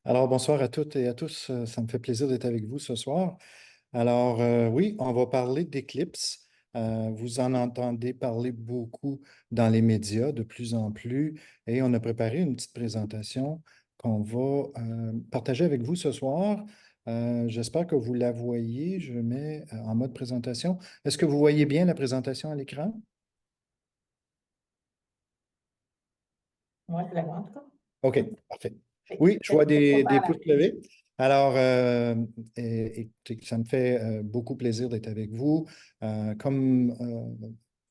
Alors, bonsoir à toutes et à tous. Ça me fait plaisir d'être avec vous ce soir. Alors, oui, on va parler d'éclipses. Vous en entendez parler beaucoup dans les médias de plus en plus et on a préparé une petite présentation qu'on va partager avec vous ce soir. J'espère que vous la voyez. Je mets en mode présentation. Est-ce que vous voyez bien la présentation à l'écran? Ouais, je la vois en tout cas. OK, parfait. Oui, je vois Faites-moi pas des à la pouces levés. Alors, écoutez, ça me fait beaucoup plaisir d'être avec vous. Comme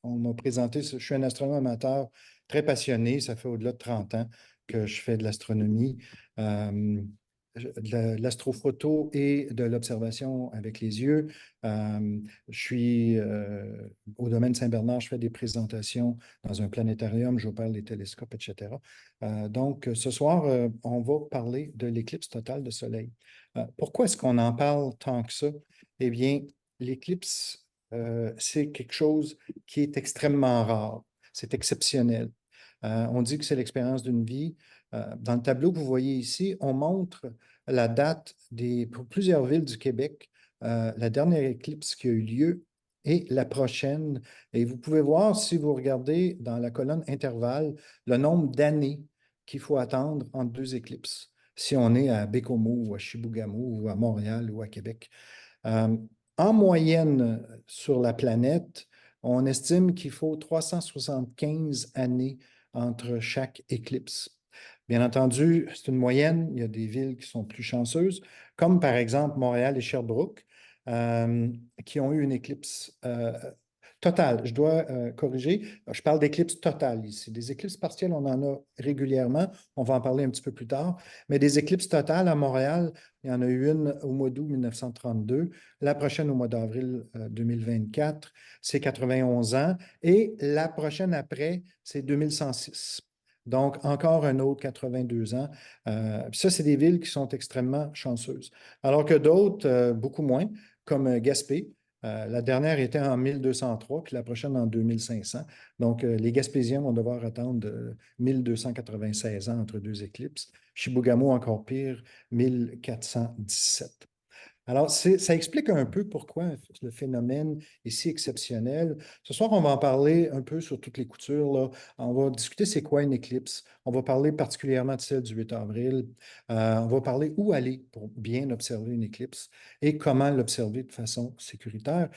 on m'a présenté, je suis un astronome amateur très passionné. Ça fait au-delà de 30 ans que je fais de l'astronomie. Euh, de l'astrophoto et de l'observation avec les yeux. Je suis au domaine Saint-Bernard, je fais des présentations dans un planétarium, j'opère les télescopes, etc. Donc, ce soir, on va parler de l'éclipse totale de soleil. Pourquoi est-ce qu'on en parle tant que ça? Eh bien, l'éclipse, c'est quelque chose qui est extrêmement rare. C'est exceptionnel. On dit que c'est l'expérience d'une vie. Dans le tableau que vous voyez ici, on montre la date pour plusieurs villes du Québec, la dernière éclipse qui a eu lieu et la prochaine. Et vous pouvez voir, si vous regardez dans la colonne intervalle, le nombre d'années qu'il faut attendre entre deux éclipses, si on est à Bécomo ou à Chibougamau ou à Montréal ou à Québec. Euh, En moyenne, sur la planète, on estime qu'il faut 375 années entre chaque éclipse. Bien entendu, c'est une moyenne. Il y a des villes qui sont plus chanceuses, comme par exemple Montréal et Sherbrooke, euh, qui ont eu une éclipse totale. Je dois corriger. Je parle d'éclipses totales ici. Des éclipses partielles, on en a régulièrement. On va en parler un petit peu plus tard. Mais des éclipses totales à Montréal, il y en a eu une au mois d'août 1932, la prochaine au mois d'avril 2024, c'est 91 ans, et la prochaine après, c'est 2106. Donc, encore un autre 82 ans. Ça, c'est des villes qui sont extrêmement chanceuses. Alors que d'autres, beaucoup moins, comme Gaspé. La dernière était en 1203, puis la prochaine en 2500. Donc, les Gaspésiens vont devoir attendre 1296 ans entre deux éclipses. Chibougamau, encore pire, 1417. Alors, ça explique un peu pourquoi le phénomène est si exceptionnel. Ce soir, on va en parler un peu sur toutes les coutures, là. On va discuter c'est quoi une éclipse. On va parler particulièrement de celle du 8 avril. On va parler où aller pour bien observer une éclipse et comment l'observer de façon sécuritaire.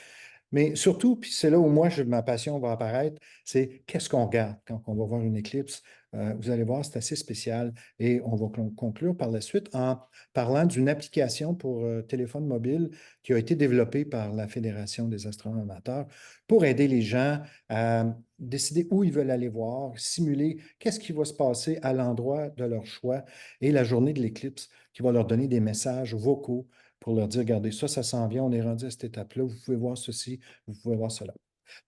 Mais surtout, puis c'est là où moi, ma passion va apparaître, c'est qu'est-ce qu'on regarde quand on va voir une éclipse. Vous allez voir, c'est assez spécial et on va conclure par la suite en parlant d'une application pour téléphone mobile qui a été développée par la Fédération des astronomes amateurs pour aider les gens à décider où ils veulent aller voir, simuler qu'est-ce qui va se passer à l'endroit de leur choix et la journée de l'éclipse qui va leur donner des messages vocaux pour leur dire, regardez, ça s'en vient, on est rendu à cette étape-là, vous pouvez voir ceci, vous pouvez voir cela.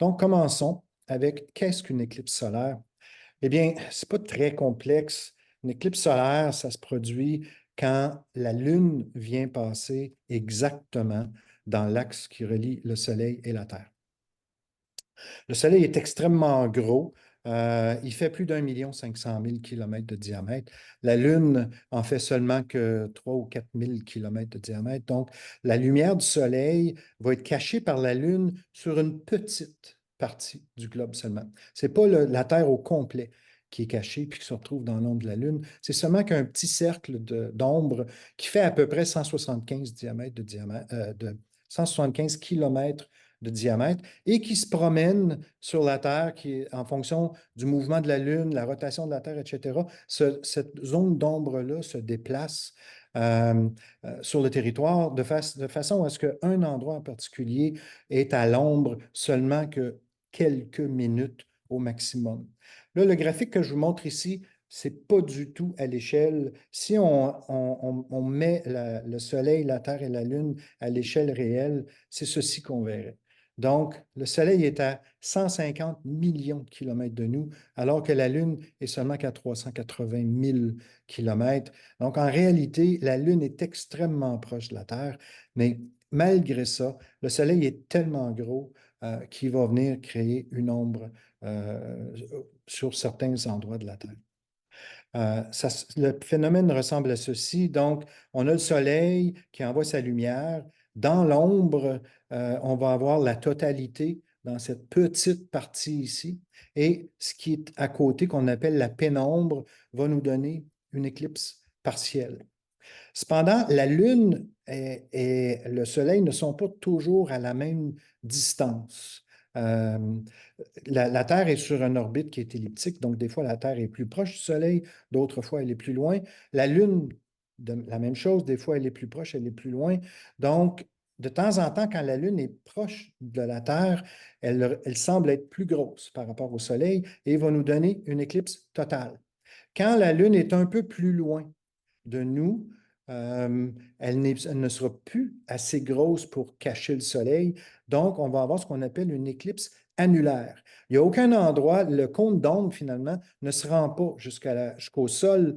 Donc, commençons avec qu'est-ce qu'une éclipse solaire? Eh bien, ce n'est pas très complexe. Une éclipse solaire, ça se produit quand la Lune vient passer exactement dans l'axe qui relie le Soleil et la Terre. Le Soleil est extrêmement gros. Il fait plus d'1 500 000 kilomètres de diamètre. La Lune en fait seulement que 3 ou 4 000 kilomètres de diamètre. Donc, la lumière du Soleil va être cachée par la Lune sur une petite partie du globe seulement. Ce n'est pas la Terre au complet qui est cachée puis qui se retrouve dans l'ombre de la Lune. C'est seulement qu'un petit cercle d'ombre qui fait à peu près 175 kilomètres de diamètre et qui se promène sur la Terre, en fonction du mouvement de la Lune, la rotation de la Terre, etc. Cette zone d'ombre-là se déplace euh, sur le territoire de façon à ce qu'un endroit en particulier est à l'ombre seulement que quelques minutes au maximum. Là, le graphique que je vous montre ici, c'est pas du tout à l'échelle. Si on met le Soleil, la Terre et la Lune à l'échelle réelle, c'est ceci qu'on verrait. Donc, le Soleil est à 150 millions de kilomètres de nous, alors que la Lune est seulement qu'à 380 000 kilomètres. Donc, en réalité, la Lune est extrêmement proche de la Terre, mais malgré ça, le Soleil est tellement gros qu'il va venir créer une ombre sur certains endroits de la Terre. Le phénomène ressemble à ceci. Donc, on a le soleil qui envoie sa lumière. Dans l'ombre, on va avoir la totalité dans cette petite partie ici. Et ce qui est à côté, qu'on appelle la pénombre, va nous donner une éclipse partielle. Cependant, la Lune et le Soleil ne sont pas toujours à la même distance. Euh, la Terre est sur une orbite qui est elliptique, donc des fois la Terre est plus proche du Soleil, d'autres fois elle est plus loin. La Lune, la même chose, des fois elle est plus proche, elle est plus loin. Donc, de temps en temps, quand la Lune est proche de la Terre, elle semble être plus grosse par rapport au Soleil et va nous donner une éclipse totale. Quand la Lune est un peu plus loin de nous, elle ne sera plus assez grosse pour cacher le Soleil. Donc, on va avoir ce qu'on appelle une éclipse annulaire. Il n'y a aucun endroit, le cône d'ombre, finalement, ne se rend pas jusqu'au sol.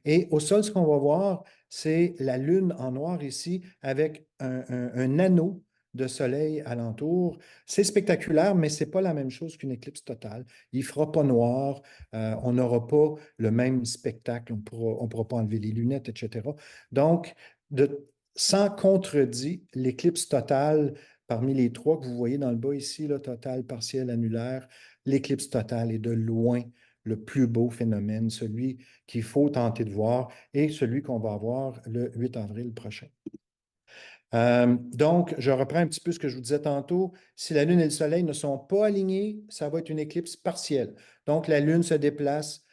Et au sol, ce qu'on va voir, c'est la Lune en noir ici, avec un anneau de soleil alentour. C'est spectaculaire, mais ce n'est pas la même chose qu'une éclipse totale. Il ne fera pas noir, on n'aura pas le même spectacle, on ne pourra pas enlever les lunettes, etc. Donc, sans contredit, l'éclipse totale, parmi les trois que vous voyez dans le bas ici, là, totale, partielle, annulaire, l'éclipse totale est de loin le plus beau phénomène, celui qu'il faut tenter de voir et celui qu'on va avoir le 8 avril prochain. Donc, je reprends un petit peu ce que je vous disais tantôt. Si la Lune et le Soleil ne sont pas alignés, ça va être une éclipse partielle. Donc, la Lune se déplace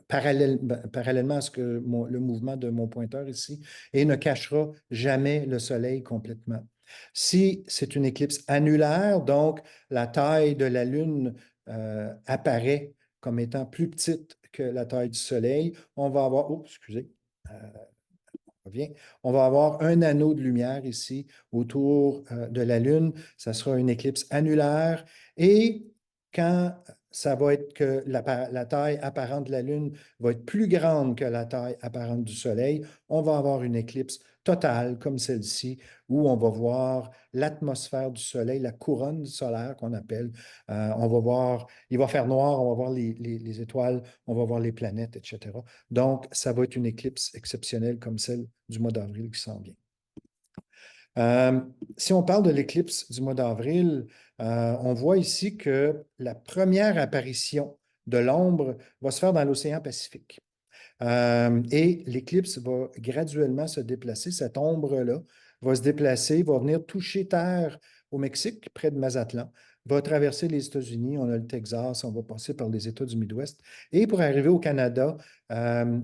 parallèlement à le mouvement de mon pointeur ici et ne cachera jamais le Soleil complètement. Si c'est une éclipse annulaire, donc la taille de la Lune apparaît comme étant plus petite que la taille du Soleil, on va avoir, oh, excusez, revient. On va avoir un anneau de lumière ici autour de la Lune. Ça sera une éclipse annulaire. Et quand ça va être que la taille apparente de la Lune va être plus grande que la taille apparente du Soleil, on va avoir une éclipse totale comme celle-ci, où on va voir l'atmosphère du Soleil, la couronne solaire qu'on appelle. On va voir, il va faire noir, on va voir les étoiles, on va voir les planètes, etc. Donc, ça va être une éclipse exceptionnelle comme celle du mois d'avril qui s'en vient. Si on parle de l'éclipse du mois d'avril, on voit ici que la première apparition de l'ombre va se faire dans l'océan Pacifique. Et l'éclipse va graduellement se déplacer. Cette ombre-là va se déplacer, va venir toucher terre au Mexique, près de Mazatlan, va traverser les États-Unis, on a le Texas, on va passer par les États du Midwest. Et pour arriver au Canada, elle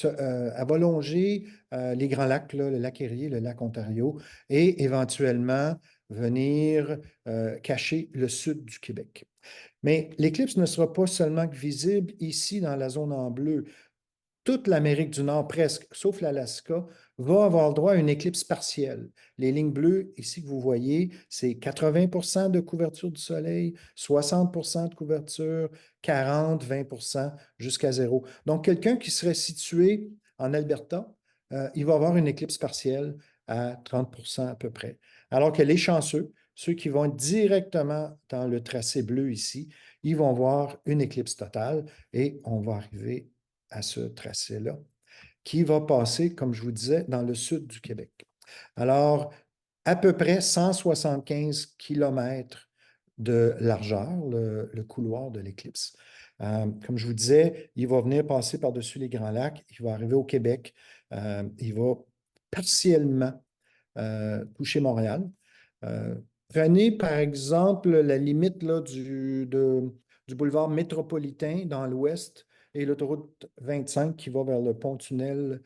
va longer les Grands Lacs, là, le lac Erie, le lac Ontario, et éventuellement venir cacher le sud du Québec. Mais l'éclipse ne sera pas seulement visible ici dans la zone en bleu. Toute l'Amérique du Nord, presque, sauf l'Alaska, va avoir droit à une éclipse partielle. Les lignes bleues, ici que vous voyez, c'est 80 de couverture du soleil, 60 de couverture, 40, 20 jusqu'à zéro. Donc, quelqu'un qui serait situé en Alberta, il va avoir une éclipse partielle à 30 à peu près. Alors que les chanceux, ceux qui vont être directement dans le tracé bleu ici, ils vont voir une éclipse totale et on va arriver à ce tracé-là, qui va passer, comme je vous disais, dans le sud du Québec. Alors, à peu près 175 kilomètres de largeur, le couloir de l'éclipse. Comme je vous disais, il va venir passer par-dessus les Grands Lacs, il va arriver au Québec, il va partiellement toucher Montréal. Prenez, par exemple, la limite là, du boulevard métropolitain dans l'ouest et l'autoroute 25 qui va vers le pont-tunnel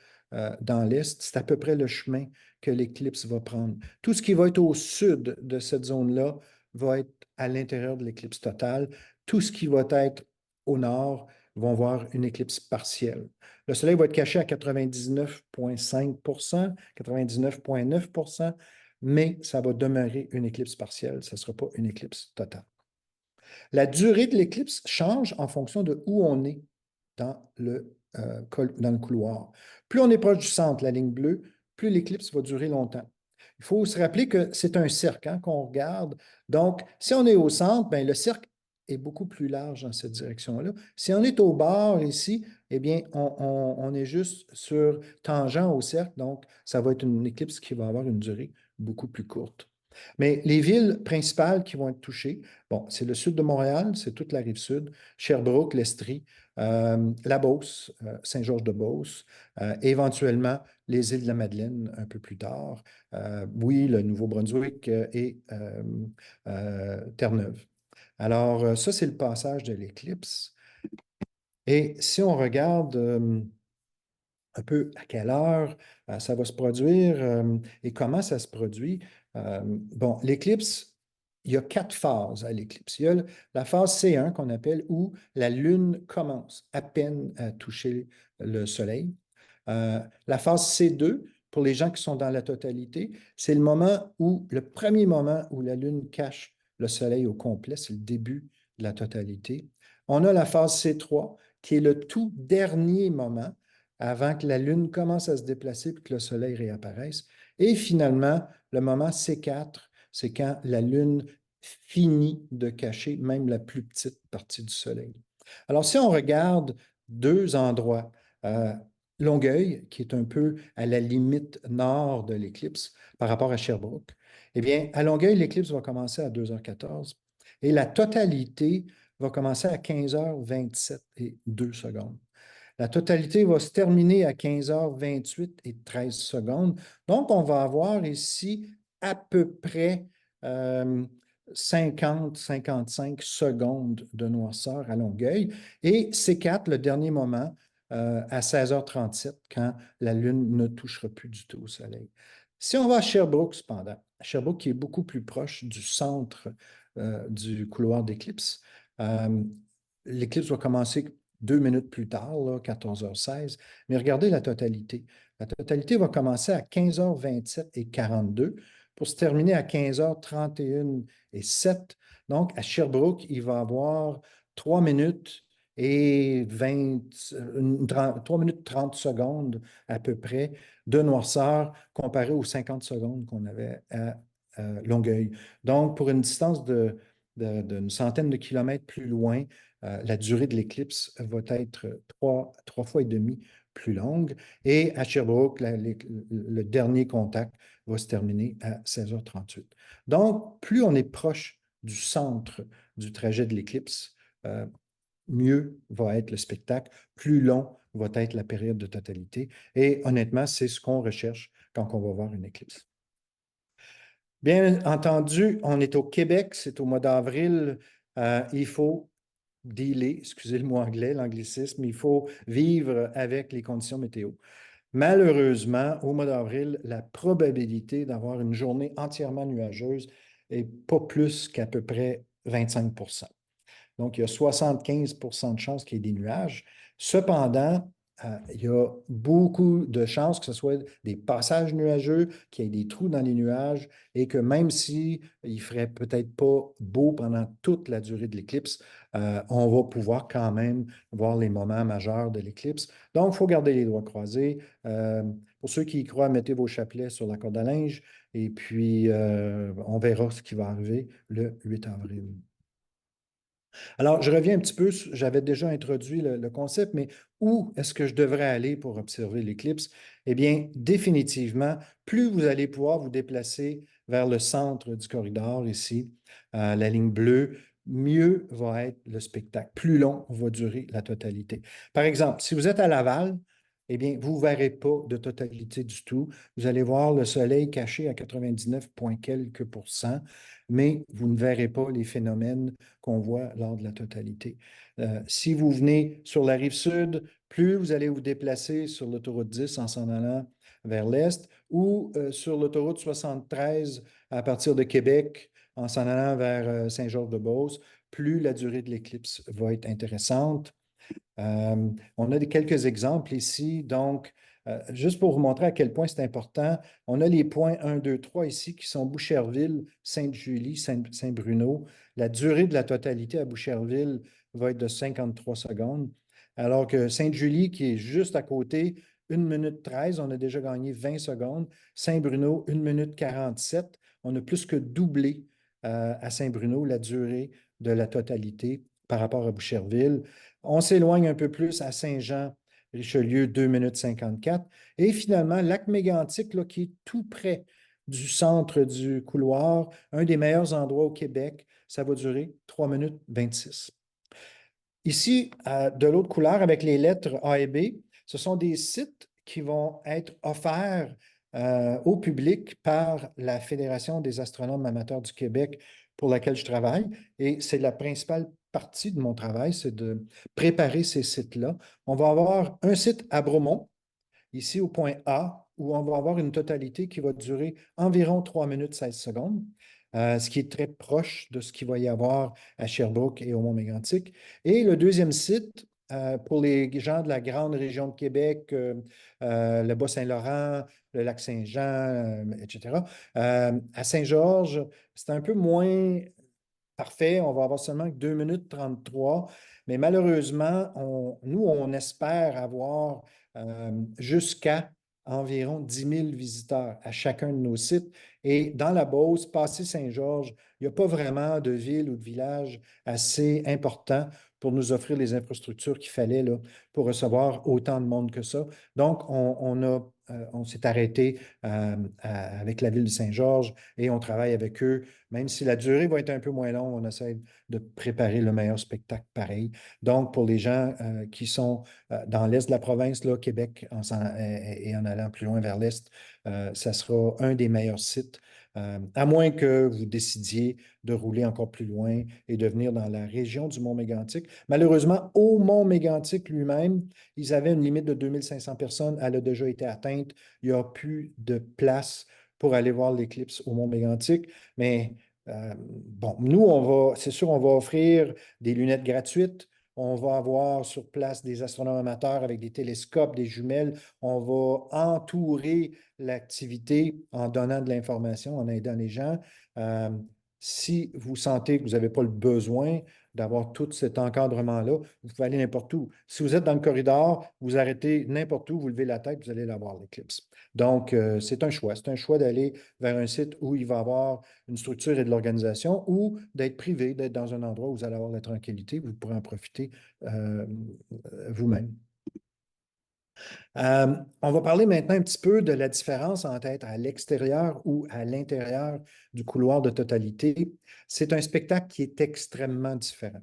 dans l'est. C'est à peu près le chemin que l'éclipse va prendre. Tout ce qui va être au sud de cette zone-là va être à l'intérieur de l'éclipse totale. Tout ce qui va être au nord vont voir une éclipse partielle. Le Soleil va être caché à 99,5 99,9 mais ça va demeurer une éclipse partielle, ce ne sera pas une éclipse totale. La durée de l'éclipse change en fonction de où on est dans dans le couloir. Plus on est proche du centre, la ligne bleue, plus l'éclipse va durer longtemps. Il faut se rappeler que c'est un cercle qu'on regarde. Donc, si on est au centre, bien, le cercle est beaucoup plus large dans cette direction-là. Si on est au bord ici, eh bien, on est juste sur tangent au cercle, donc ça va être une éclipse qui va avoir une durée beaucoup plus courte. Mais les villes principales qui vont être touchées, bon, c'est le sud de Montréal, c'est toute la rive sud, Sherbrooke, l'Estrie, la Beauce, Saint-Georges-de-Beauce, éventuellement les îles de la Madeleine un peu plus tard, oui, le Nouveau-Brunswick Terre-Neuve. Alors, ça, c'est le passage de l'éclipse. Et si on regarde un peu à quelle heure ça va se produire et comment ça se produit. Bon, l'éclipse, il y a 4 phases à l'éclipse. Il y a la phase C1 qu'on appelle où la Lune commence à peine à toucher le Soleil. La phase C2, pour les gens qui sont dans la totalité, c'est le premier moment où la Lune cache le Soleil au complet, c'est le début de la totalité. On a la phase C3, qui est le tout dernier moment avant que la Lune commence à se déplacer et que le Soleil réapparaisse. Et finalement, le moment C4, c'est quand la Lune finit de cacher même la plus petite partie du Soleil. Alors, si on regarde 2 endroits, Longueuil, qui est un peu à la limite nord de l'éclipse par rapport à Sherbrooke, eh bien, à Longueuil, l'éclipse va commencer à 2h14 et la totalité va commencer à 15h27 et 2 secondes. La totalité va se terminer à 15h28 et 13 secondes. Donc, on va avoir ici à peu près 50-55 secondes de noirceur à Longueuil. Et C4, le dernier moment, à 16h37, quand la Lune ne touchera plus du tout au Soleil. Si on va à Sherbrooke, cependant, Sherbrooke qui est beaucoup plus proche du centre du couloir d'éclipse, l'éclipse va commencer 2 minutes plus tard, là, 14h16. Mais regardez la totalité. La totalité va commencer à 15h27 et 42 pour se terminer à 15h31 et 7. Donc, à Sherbrooke, il va y avoir 3 minutes et 3 minutes 30 secondes à peu près de noirceur comparé aux 50 secondes qu'on avait à Longueuil. Donc, pour une distance d'une centaine de kilomètres plus loin, la durée de l'éclipse va être 3 fois et demi plus longue. Et à Sherbrooke, le dernier contact va se terminer à 16h38. Donc, plus on est proche du centre du trajet de l'éclipse, mieux va être le spectacle, plus long va être la période de totalité. Et honnêtement, c'est ce qu'on recherche quand on va voir une éclipse. Bien entendu, on est au Québec, c'est au mois d'avril. Il faut dealer, excusez le mot anglais, l'anglicisme, il faut vivre avec les conditions météo. Malheureusement, au mois d'avril, la probabilité d'avoir une journée entièrement nuageuse est pas plus qu'à peu près 25. Donc, il y a 75 de chances qu'il y ait des nuages. Cependant, il y a beaucoup de chances que ce soit des passages nuageux, qu'il y ait des trous dans les nuages et que même si il ferait peut-être pas beau pendant toute la durée de l'éclipse, on va pouvoir quand même voir les moments majeurs de l'éclipse. Donc, il faut garder les doigts croisés. Pour ceux qui y croient, mettez vos chapelets sur la corde à linge et puis on verra ce qui va arriver le 8 avril. Alors, je reviens un petit peu, j'avais déjà introduit le concept, mais où est-ce que je devrais aller pour observer l'éclipse? Eh bien, définitivement, plus vous allez pouvoir vous déplacer vers le centre du corridor ici, la ligne bleue, mieux va être le spectacle. Plus long va durer la totalité. Par exemple, si vous êtes à Laval, eh bien, vous ne verrez pas de totalité du tout. Vous allez voir le soleil caché à 99 quelques pourcents, mais vous ne verrez pas les phénomènes qu'on voit lors de la totalité. Si vous venez sur la rive sud, plus vous allez vous déplacer sur l'autoroute 10 en s'en allant vers l'est ou sur l'autoroute 73 à partir de Québec en s'en allant vers Saint-Georges-de-Beauce, plus la durée de l'éclipse va être intéressante. On a quelques exemples ici. Donc, juste pour vous montrer à quel point c'est important, on a les points 1, 2, 3 ici qui sont Boucherville, Sainte-Julie, Saint-Bruno. La durée de la totalité à Boucherville va être de 53 secondes, alors que Sainte-Julie, qui est juste à côté, 1 minute 13, on a déjà gagné 20 secondes. Saint-Bruno, 1 minute 47, on a plus que doublé à Saint-Bruno la durée de la totalité par rapport à Boucherville. On s'éloigne un peu plus à Saint-Jean-Richelieu, 2 minutes 54. Et finalement, Lac-Mégantic, là, qui est tout près du centre du couloir, un des meilleurs endroits au Québec, ça va durer 3 minutes 26. Ici, de l'autre couleur, avec les lettres A et B, ce sont des sites qui vont être offerts au public par la Fédération des astronomes amateurs du Québec pour laquelle je travaille. Et c'est la principale partie de mon travail, c'est de préparer ces sites-là. On va avoir un site à Bromont, ici au point A, où on va avoir une totalité qui va durer environ 3 minutes 16 secondes, ce qui est très proche de ce qu'il va y avoir à Sherbrooke et au Mont-Mégantic. Et le deuxième site, pour les gens de la grande région de Québec, le Bas-Saint-Laurent, le lac Saint-Jean, etc., à Saint-Georges, c'est un peu moins parfait, on va avoir seulement 2 minutes 33, mais malheureusement, nous, on espère avoir jusqu'à environ 10 000 visiteurs à chacun de nos sites. Et dans la Beauce, passé Saint-Georges, il n'y a pas vraiment de ville ou de village assez important pour nous offrir les infrastructures qu'il fallait là, pour recevoir autant de monde que ça. Donc, on s'est arrêté avec la ville de Saint-Georges et on travaille avec eux. Même si la durée va être un peu moins longue, on essaie de préparer le meilleur spectacle pareil. Donc, pour les gens qui sont dans l'est de la province, là, Québec, et en allant plus loin vers l'est, ça sera un des meilleurs sites, à moins que vous décidiez de rouler encore plus loin et de venir dans la région du Mont-Mégantic. Malheureusement, au Mont-Mégantic lui-même, ils avaient une limite de 2500 personnes. Elle a déjà été atteinte. Il n'y a plus de place pour aller voir l'éclipse au Mont-Mégantic. Mais bon, nous, c'est sûr, on va offrir des lunettes gratuites. On va avoir sur place des astronomes amateurs avec des télescopes, des jumelles. On va entourer l'activité en donnant de l'information, en aidant les gens. Euh, Si vous sentez que vous n'avez pas le besoin d'avoir tout cet encadrement-là, vous pouvez aller n'importe où. Si vous êtes dans le corridor, vous arrêtez n'importe où, vous levez la tête, vous allez la voir, l'éclipse. Donc, c'est un choix. C'est un choix d'aller vers un site où il va y avoir une structure et de l'organisation ou d'être privé, d'être dans un endroit où vous allez avoir la tranquillité, vous pourrez en profiter euh, vous-même. On va parler maintenant un petit peu de la différence entre être à l'extérieur ou à l'intérieur du couloir de totalité. C'est un spectacle qui est extrêmement différent.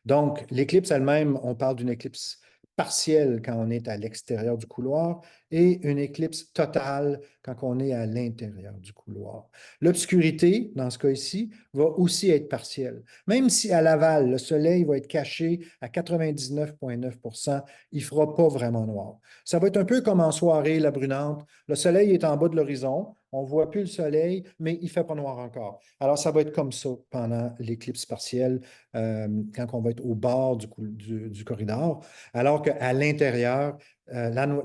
Donc, l'éclipse elle-même, on parle d'une éclipse partielle quand on est à l'extérieur du couloir et une éclipse totale quand on est à l'intérieur du couloir. L'obscurité, dans ce cas ici, va aussi être partielle. Même si à l'aval, le soleil va être caché à 99,9%, il ne fera pas vraiment noir. Ça va être un peu comme en soirée, la brunante. Le soleil est en bas de l'horizon, on ne voit plus le soleil, mais il ne fait pas noir encore. Alors, ça va être comme ça pendant l'éclipse partielle, quand on va être au bord du corridor, alors qu'à l'intérieur,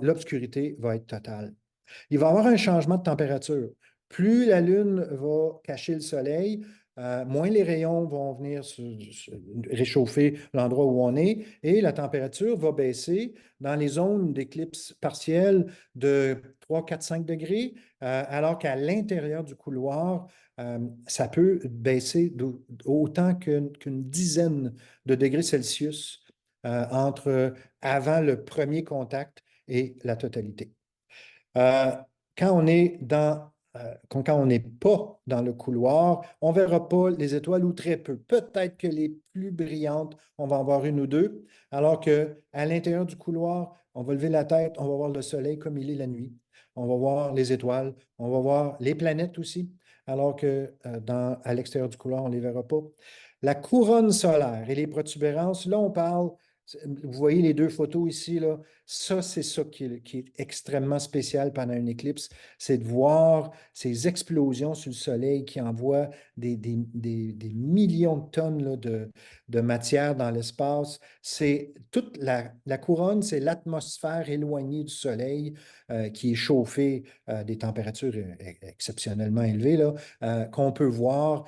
l'obscurité va être totale. Il va y avoir un changement de température. Plus la Lune va cacher le Soleil, moins les rayons vont venir réchauffer l'endroit où on est et la température va baisser dans les zones d'éclipse partielle de 3, 4, 5 degrés, alors qu'à l'intérieur du couloir, ça peut baisser autant qu'une dizaine de degrés Celsius entre avant le premier contact et la totalité. Euh, quand on est quand on n'est pas dans le couloir, on ne verra pas les étoiles ou très peu. Peut-être que les plus brillantes, on va en voir une ou deux, alors qu'à l'intérieur du couloir, on va lever la tête, on va voir le soleil comme il est la nuit. On va voir les étoiles, on va voir les planètes aussi, alors que à l'extérieur du couloir, on ne les verra pas. La couronne solaire et les protubérances, là, on parle, vous voyez les deux photos ici, là, ça, c'est ça qui est extrêmement spécial pendant une éclipse, c'est de voir ces explosions sur le Soleil qui envoient des millions de tonnes là, de matière dans l'espace. C'est toute la couronne, c'est l'atmosphère éloignée du Soleil qui est chauffée à des températures exceptionnellement élevées, là, qu'on peut voir.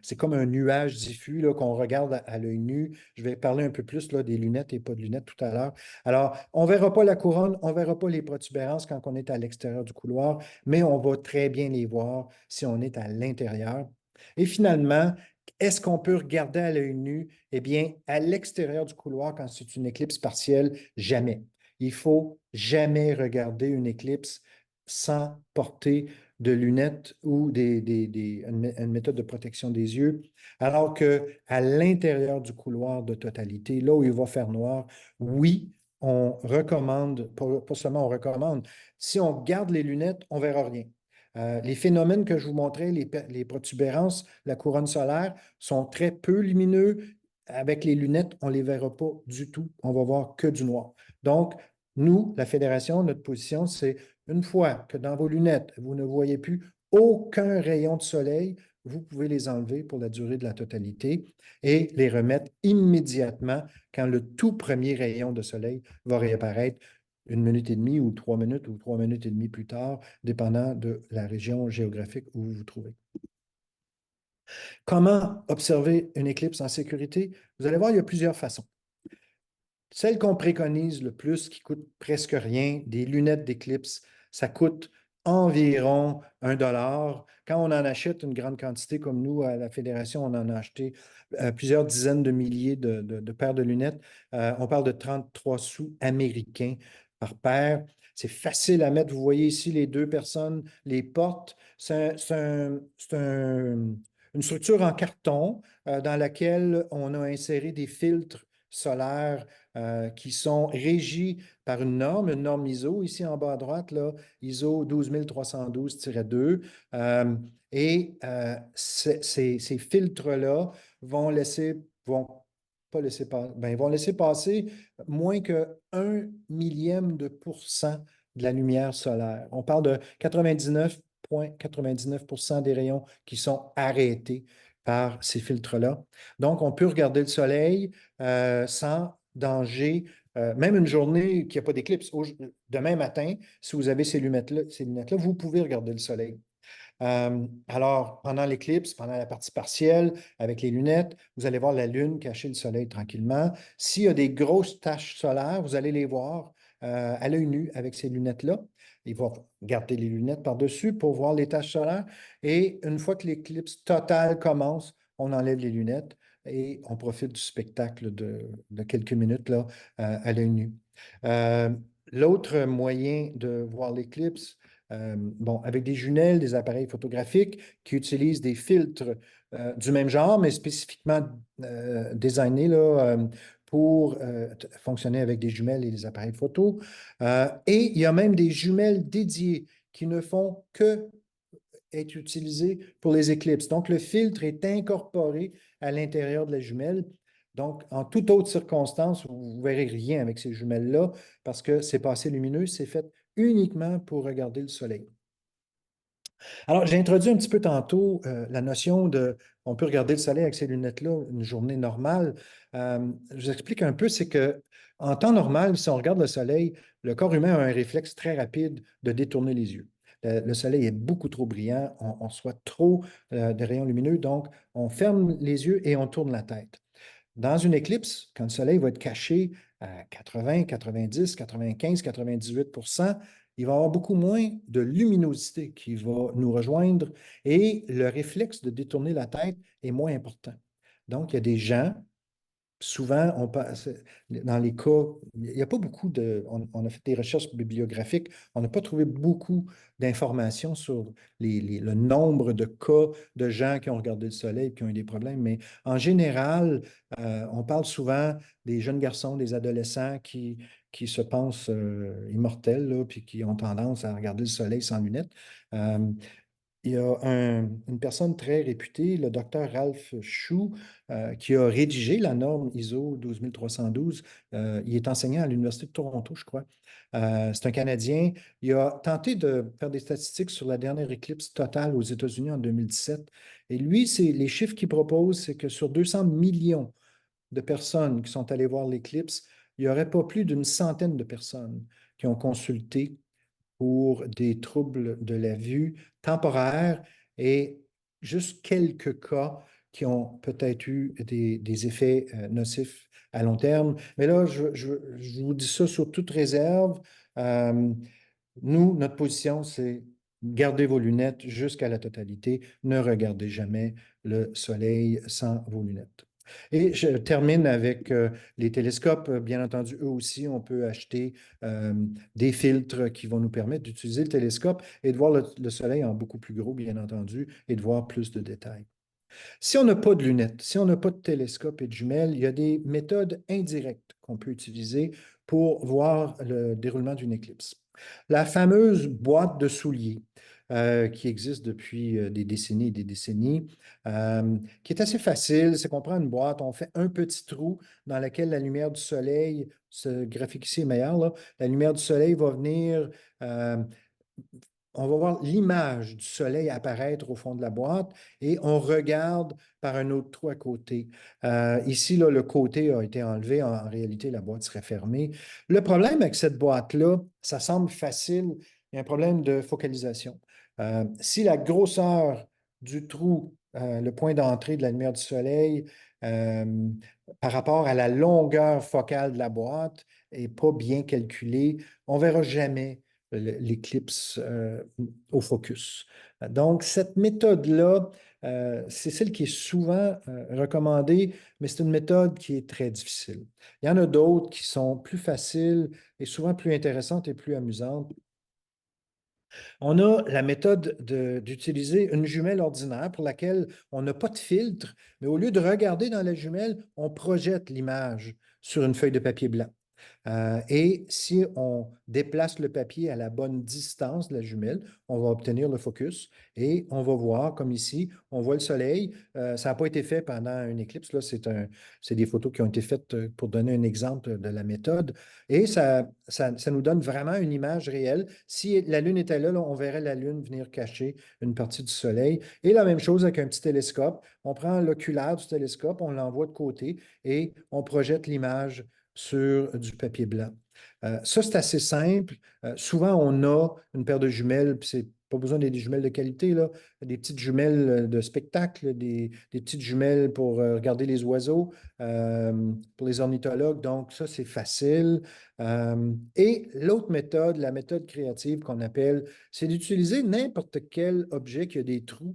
C'est comme un nuage diffus là, qu'on regarde à l'œil nu. Je vais parler un peu plus là, des lunettes et pas de lunettes tout à l'heure. Alors, on ne verra pas la couronne, on ne verra pas les protubérances quand on est à l'extérieur du couloir, mais on va très bien les voir si on est à l'intérieur. Et finalement, Est-ce qu'on peut regarder à l'œil nu? Eh bien, à l'extérieur du couloir, quand c'est une éclipse partielle, jamais. Il faut jamais regarder une éclipse sans porter de lunettes ou une méthode de protection des yeux, alors qu'à l'intérieur du couloir de totalité, là où il va faire noir, oui, on recommande, pas seulement on recommande, si on garde les lunettes, on ne verra rien. Les phénomènes que je vous montrais, les protubérances, la couronne solaire, sont très peu lumineux. Avec les lunettes, on ne les verra pas du tout. On va voir que du noir. Donc, nous, la Fédération, notre position, c'est une fois que dans vos lunettes, vous ne voyez plus aucun rayon de soleil, vous pouvez les enlever pour la durée de la totalité et les remettre immédiatement quand le tout premier rayon de soleil va réapparaître 1 minute et demie ou 3 minutes et demie plus tard, dépendant de la région géographique où vous vous trouvez. Comment observer une éclipse en sécurité? Vous allez voir, il y a plusieurs façons. Celle qu'on préconise le plus, qui coûte presque rien, des lunettes d'éclipse, ça coûte environ 1 $. Quand on en achète une grande quantité, comme nous, à la Fédération, on en a acheté plusieurs dizaines de milliers de paires de lunettes. On parle de 33 sous américains par paire. C'est facile à mettre. Vous voyez ici les deux personnes les portent. C'est une structure en carton dans laquelle on a inséré des filtres solaires qui sont régis par une norme ISO, ici en bas à droite, là, ISO 12312-2. Ces filtres-là vont pas laisser passer, ben, vont laisser passer moins que 1 millième de pourcent de la lumière solaire. On parle de 99,99% des rayons qui sont arrêtés par ces filtres-là. Donc, on peut regarder le soleil sans danger, même une journée qui n'a pas d'éclipse. Demain matin, si vous avez ces lunettes-là, vous pouvez regarder le soleil. Alors, pendant l'éclipse, pendant la partie partielle, avec les lunettes, vous allez voir la Lune cacher le soleil tranquillement. S'il y a des grosses taches solaires, vous allez les voir à l'œil nu avec ces lunettes-là. Il va garder les lunettes par-dessus pour voir les taches solaires. Et une fois que l'éclipse totale commence, on enlève les lunettes et on profite du spectacle de quelques minutes là, à l'œil nu. Euh, L'autre moyen de voir l'éclipse, bon, avec des jumelles, des appareils photographiques qui utilisent des filtres du même genre, mais spécifiquement designés là, pour fonctionner avec des jumelles et des appareils photo. Et il y a même des jumelles dédiées qui ne font que être utilisées pour les éclipses. Donc, le filtre est incorporé à l'intérieur de la jumelle. Donc, en toute autre circonstance, vous ne verrez rien avec ces jumelles-là parce que c'est pas assez lumineux, c'est fait uniquement pour regarder le soleil. Alors, j'ai introduit un petit peu tantôt la notion de on peut regarder le soleil avec ces lunettes-là une journée normale. Je vous explique un peu, c'est que en temps normal, si on regarde le soleil, le corps humain a un réflexe très rapide de détourner les yeux. Le soleil est beaucoup trop brillant, on reçoit trop de rayons lumineux, donc on ferme les yeux et on tourne la tête. Dans une éclipse, quand le soleil va être caché à 80, 90, 95, 98%, il va y avoir beaucoup moins de luminosité qui va nous rejoindre et le réflexe de détourner la tête est moins important. Donc, il y a des gens souvent, dans les cas, il n'y a pas beaucoup on a fait des recherches bibliographiques, on n'a pas trouvé beaucoup d'informations sur le nombre de cas de gens qui ont regardé le soleil et qui ont eu des problèmes, mais en général, on parle souvent des jeunes garçons, des adolescents qui se pensent immortels, là, puis qui ont tendance à regarder le soleil sans lunettes. Il y a une personne très réputée, le docteur Ralph Chou, qui a rédigé la norme ISO 12312. Il est enseignant à l'Université de Toronto, je crois. C'est un Canadien. Il a tenté de faire des statistiques sur la dernière éclipse totale aux États-Unis en 2017. Et lui, les chiffres qu'il propose, c'est que sur 200 millions de personnes qui sont allées voir l'éclipse, il n'y aurait pas plus d'une centaine de personnes qui ont consulté pour des troubles de la vue temporaires et juste quelques cas qui ont peut-être eu des effets nocifs à long terme. Mais là, je vous dis ça sur toute réserve. Nous, notre position, c'est gardez vos lunettes jusqu'à la totalité. Ne regardez jamais le soleil sans vos lunettes. Et je termine avec les télescopes. Bien entendu, eux aussi, on peut acheter des filtres qui vont nous permettre d'utiliser le télescope et de voir le soleil en beaucoup plus gros, bien entendu, et de voir plus de détails. Si on n'a pas de lunettes, si on n'a pas de télescope et de jumelles, il y a des méthodes indirectes qu'on peut utiliser pour voir le déroulement d'une éclipse. La fameuse boîte de souliers qui existe depuis des décennies et des décennies, qui est assez facile, c'est qu'on prend une boîte, on fait un petit trou dans lequel la lumière du soleil, ce graphique ici est meilleur, là, la lumière du soleil va venir on va voir l'image du soleil apparaître au fond de la boîte et on regarde par un autre trou à côté. Ici, là, le côté a été enlevé. En réalité, la boîte serait fermée. Le problème avec cette boîte-là, ça semble facile, il y a un problème de focalisation. Si la grosseur du trou, le point d'entrée de la lumière du soleil, par rapport à la longueur focale de la boîte, n'est pas bien calculée, on ne verra jamais l'éclipse au focus. Donc, cette méthode-là, c'est celle qui est souvent recommandée, mais c'est une méthode qui est très difficile. Il y en a d'autres qui sont plus faciles et souvent plus intéressantes et plus amusantes. On a la méthode d'utiliser une jumelle ordinaire pour laquelle on n'a pas de filtre, mais au lieu de regarder dans la jumelle, on projette l'image sur une feuille de papier blanc. Et si on déplace le papier à la bonne distance de la jumelle, on va obtenir le focus et on va voir, comme ici, on voit le soleil. Ça n'a pas été fait pendant une éclipse, là, c'est des photos qui ont été faites pour donner un exemple de la méthode. Et ça nous donne vraiment une image réelle. Si la Lune était là, on verrait la Lune venir cacher une partie du soleil. Et la même chose avec un petit télescope. On prend l'oculaire du télescope, on l'envoie de côté et on projette l'image sur du papier blanc. Ça, c'est assez simple. Souvent, on a une paire de jumelles, puis c'est pas besoin des jumelles de qualité, là, des petites jumelles de spectacle, des petites jumelles pour regarder les oiseaux, pour les ornithologues. Donc, ça, c'est facile. Et l'autre méthode, la méthode créative qu'on appelle, c'est d'utiliser n'importe quel objet qui a des trous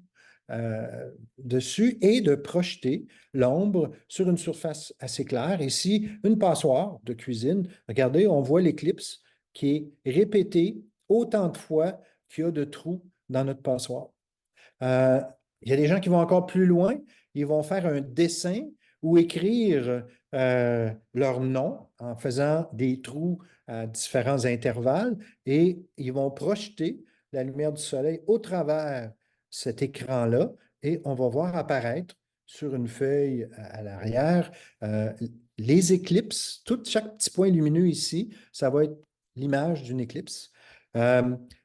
dessus et de projeter l'ombre sur une surface assez claire. Ici, une passoire de cuisine. Regardez, on voit l'éclipse qui est répétée autant de fois qu'il y a de trous dans notre passoire. Euh, il y a des gens qui vont encore plus loin. Ils vont faire un dessin ou écrire leur nom en faisant des trous à différents intervalles et ils vont projeter la lumière du soleil au travers cet écran-là et on va voir apparaître sur une feuille à l'arrière les éclipses. Chaque petit point lumineux ici, ça va être l'image d'une éclipse.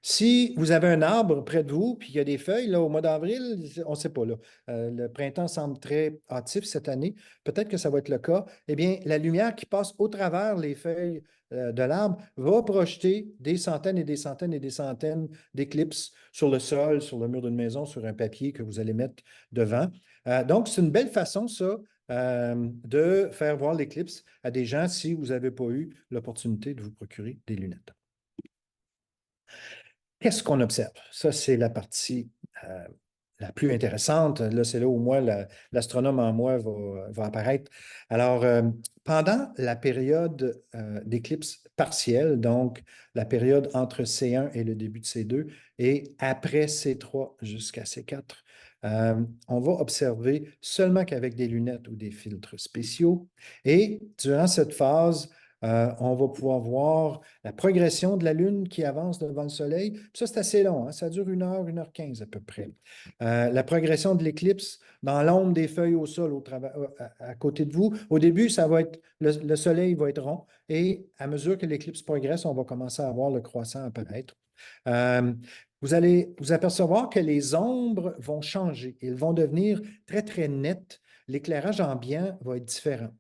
Si vous avez un arbre près de vous, puis il y a des feuilles, là, au mois d'avril, on ne sait pas, là, le printemps semble très hâtif cette année, peut-être que ça va être le cas, eh bien, la lumière qui passe au travers les feuilles de l'arbre va projeter des centaines et des centaines et des centaines d'éclipses sur le sol, sur le mur d'une maison, sur un papier que vous allez mettre devant. Donc, c'est une belle façon, ça, de faire voir l'éclipse à des gens si vous n'avez pas eu l'opportunité de vous procurer des lunettes. Qu'est-ce qu'on observe? Ça, c'est la partie la plus intéressante. Là, c'est là où moi, l'astronome en moi va apparaître. Alors, pendant la période d'éclipse partielle, donc la période entre C1 et le début de C2, et après C3 jusqu'à C4, on va observer seulement qu'avec des lunettes ou des filtres spéciaux. Et durant cette phase, on va pouvoir voir la progression de la Lune qui avance devant le Soleil. Puis ça, c'est assez long, hein? Ça dure 1 heure 15 à peu près. La progression de l'éclipse dans l'ombre des feuilles au sol à côté de vous. Au début, ça va être le Soleil va être rond et à mesure que l'éclipse progresse, on va commencer à voir le croissant apparaître. Vous allez vous apercevoir que les ombres vont changer. Ils vont devenir très, très nettes. L'éclairage ambiant va être différent.